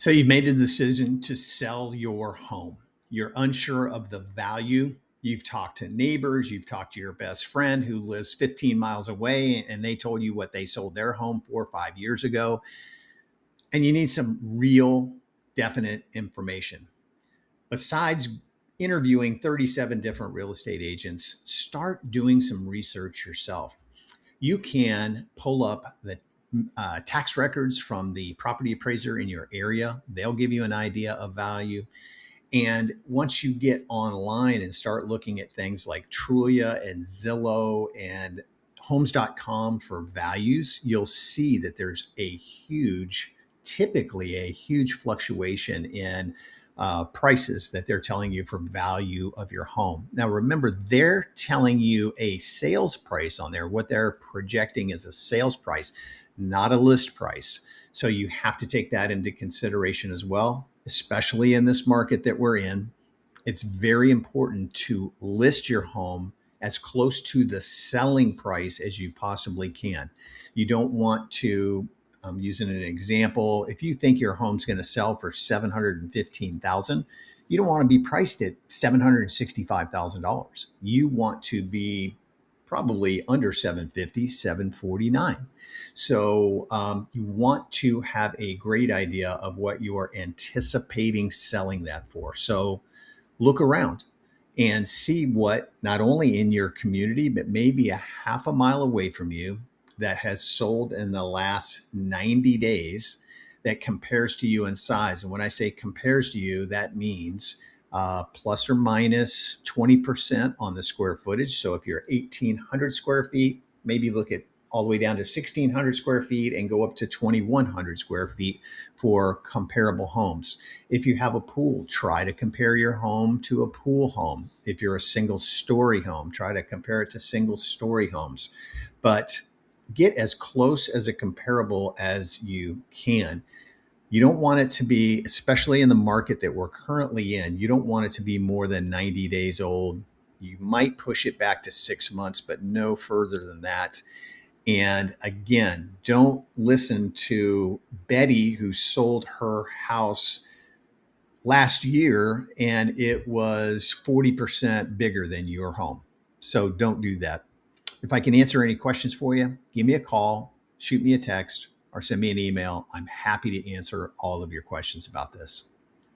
So you've made the decision to sell your home. You're unsure of the value. You've talked to neighbors, you've talked to your best friend who lives 15 miles away, and they told you what they sold their home 4 or 5 years ago. And you need some real, definite information. Besides interviewing 37 different real estate agents, start doing some research yourself. You can pull up the tax records from the property appraiser in your area. They'll give you an idea of value. And once you get online and start looking at things like Trulia and Zillow and homes.com for values, you'll see that there's typically a huge fluctuation in prices that they're telling you for value of your home. Now, remember, they're telling you a sales price on there. What they're projecting is a sales price, not a list price. So you have to take that into consideration as well, especially in this market that we're in. It's very important to list your home as close to the selling price as you possibly can. You don't want to, using an example, if you think your home's going to sell for $715,000, you don't want to be priced at $765,000. You want to be probably under 750, 749. So you want to have a great idea of what you are anticipating selling that for. So look around and see what not only in your community, but maybe a half a mile away from you that has sold in the last 90 days that compares to you in size. And when I say compares to you, that means plus or minus 20% on the square footage. So if you're 1,800 square feet, maybe look at all the way down to 1,600 square feet and go up to 2,100 square feet for comparable homes. If you have a pool, try to compare your home to a pool home. If you're a single story home, try to compare it to single story homes. But get as close as a comparable as you can. You don't want it to be, especially in the market that we're currently in, you don't want it to be more than 90 days old. You might push it back to 6 months, but no further than that. And again, don't listen to Betty, who sold her house last year and it was 40% bigger than your home. So don't do that. If I can answer any questions for you, give me a call, shoot me a text, or send me an email. I'm happy to answer all of your questions about this.